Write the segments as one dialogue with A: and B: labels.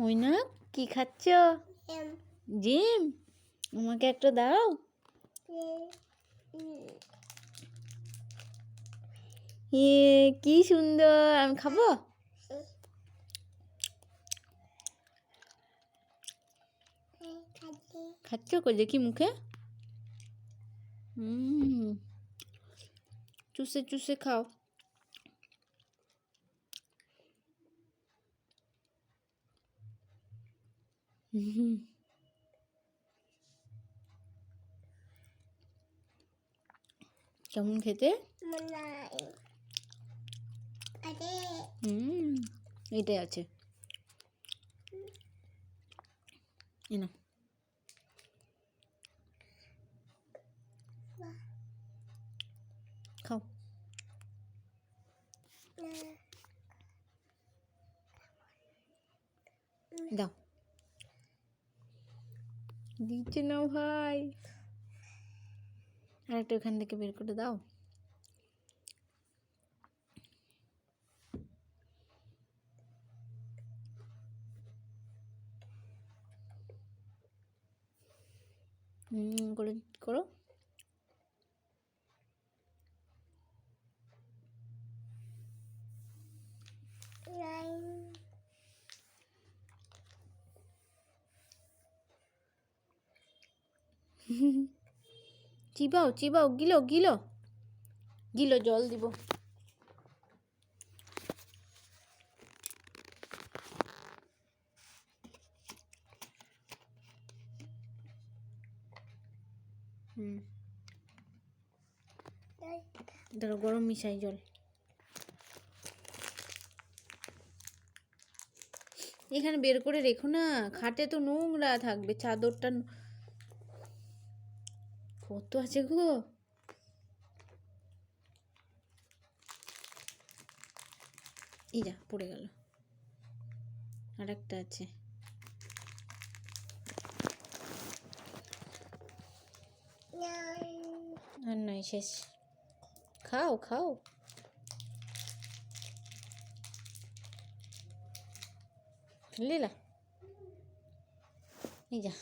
A: ওই না, কি খাচ্ছ? জিম। আমাকে একটা দাও। কি সুন্দর, আমি খাবো। খাচ্ছ কই দেখি মুখে। চুষে চুষে খাও। কেমন খেতে? এটাই আছে। না খাও। দাও। দিচ্ছে না ভাই। আর একটা ওখান থেকে বের করে দাও। করে করো। চিবাও চিবাও, গিলো গিলো গিলো, জল দিব। ধরো গরম মিশাই জল। এখানে বের করে রেখো না, খাটে তো নোংরা থাকবে, চাদরটা কত আছে গো। এই যা পড়ে গেল, আর একটা আছে। আর নয়, শেষ। খাও খাও। লীলা এই যা।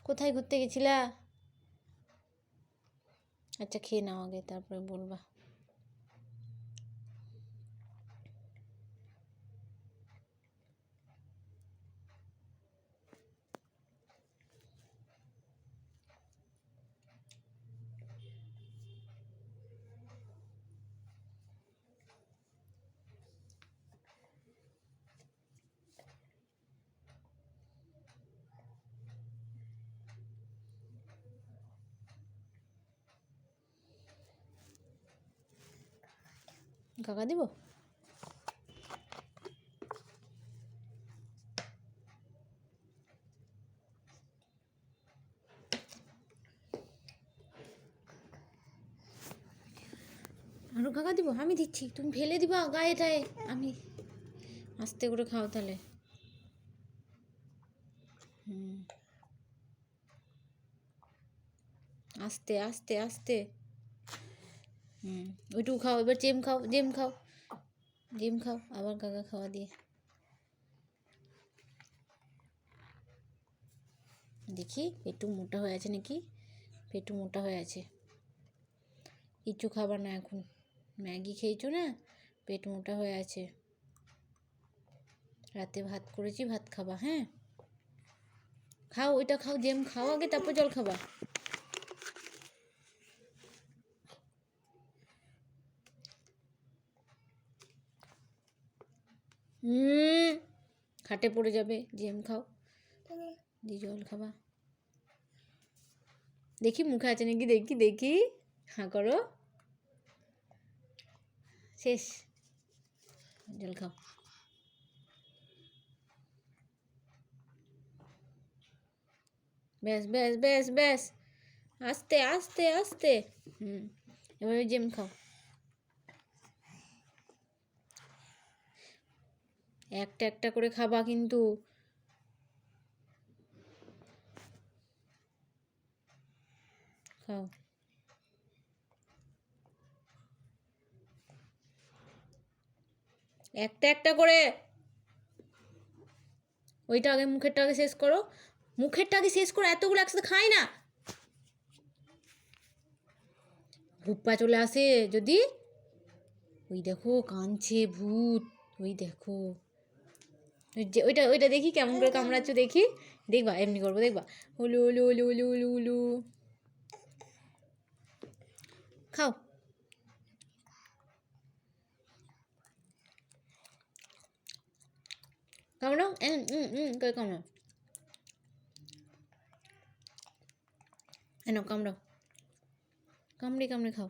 A: কোথায় ঘুরতে গেছিলা? আচ্ছা খেয়ে নাও আগে, তারপরে বলবা। কাকা দিব? আরো কাকা দিব? আমি দিচ্ছি, তুমি ফেলে দিবা গায়ে টায়ে। আমি আস্তে করে খাও তাহলে। আস্তে আস্তে আস্তে। ওইটুকু খাও, এবার জেম খাও, জেম খাও, জেম খাও, আবার কাকা খাওয়া দিয়ে। দেখি পেটু মোটা হয়ে আছে নাকি। পেটু মোটা হয়ে আছে। কিছু খাবার না এখন, ম্যাগি খেয়েছো না, পেট মোটা হয়ে আছে। রাতে ভাত করেছি, ভাত খাবা। হ্যাঁ খাও, ওইটা খাও, জেম খাও আগে, তারপর জল খাবা। খাটে পড়ে যাবে, জেম খাও দি, জল খাবা। দেখি মুখে আছে নাকি, দেখি দেখি। হ্যাঁ করো, শেষ। জল খাও। ব্যাস ব্যাস ব্যাস ব্যাস, আস্তে আস্তে আস্তে। এভাবে জেম খাও। একটা একটা করে খাবা কিন্তু। খাও। একটা একটা করে। ওইটা আগে, মুখেরটা আগে শেষ করো, মুখেরটা আগে শেষ করো, এতগুলো একসাথে খাই না। ভুপ্পা চলে আসে যদি। ওই দেখো কাঁদছে ভূত, ওই দেখো। ওইটা ওইটা দেখি কেমন করে কামড়াচ্ছ দেখি। দেখবা এমনি করবো, দেখবা। উলু উলু উলু উলু উলু উলু। খাও। কামড়াও, করে কামড়াও। এনো কামড়াও, কামড়ে কামড়ে খাও।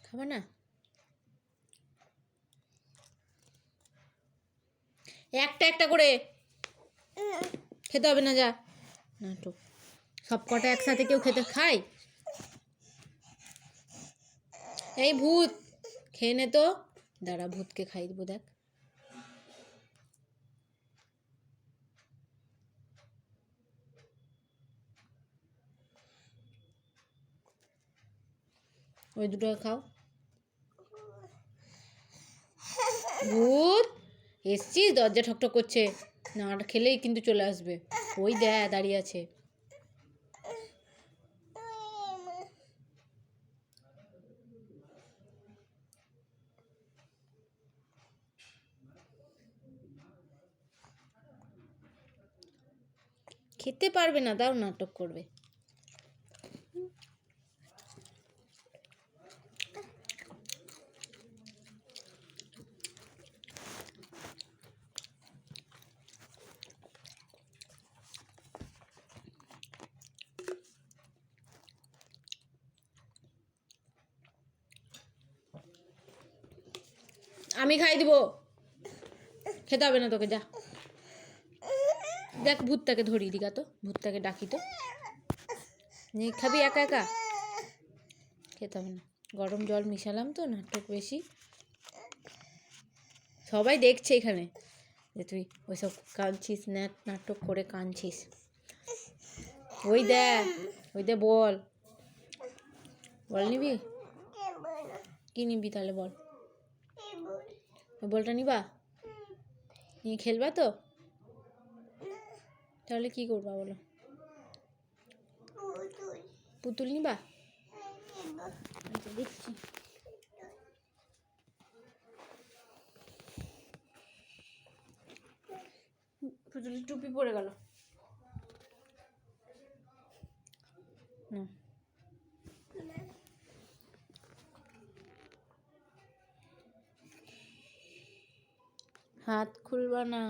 A: খাবা না? একটা একটা করে খেতে হবে না, যা। নাটক, সব কটা একসাথে কেউ খেতে খায়? এই ভূত, খেয়ে নে তো। দাঁড়া, ভূতকে খাই দেবো, দেখ। ওই দুটো খাও। ভূত এসছিস, দরজা ঠকঠক করছে, না খেলেই কিন্তু চলে আসবে। ওই দেখ দাঁড়িয়ে আছে। খেতে পারবে না, তাও নাটক করবে। আমি খাই দিব, খেতে হবে না তোকে, যা। দেখ ভূতটাকে ধরিয়ে দিগা, তো ভূতটাকে ডাকি তো। নিয়ে খাবি একা একা? খেতে হবে না, গরম জল মিশালাম তো, নাটক বেশি। সবাই দেখছে এখানে যে তুই ওইসব কাঁদছিস, নাটক করে কাঁদছিস। ওই দেখ, ওই দে, বল বল নিবি? কি নিবি তাহলে বল? ওই বলটা নিবা? নিয়ে খেলবা তো? তাহলে কি করবা বলো? পুতুল নিবা? আচ্ছা দেখছি। পুতুলের টুপি পড়ে গেল। হাত খুলবা না।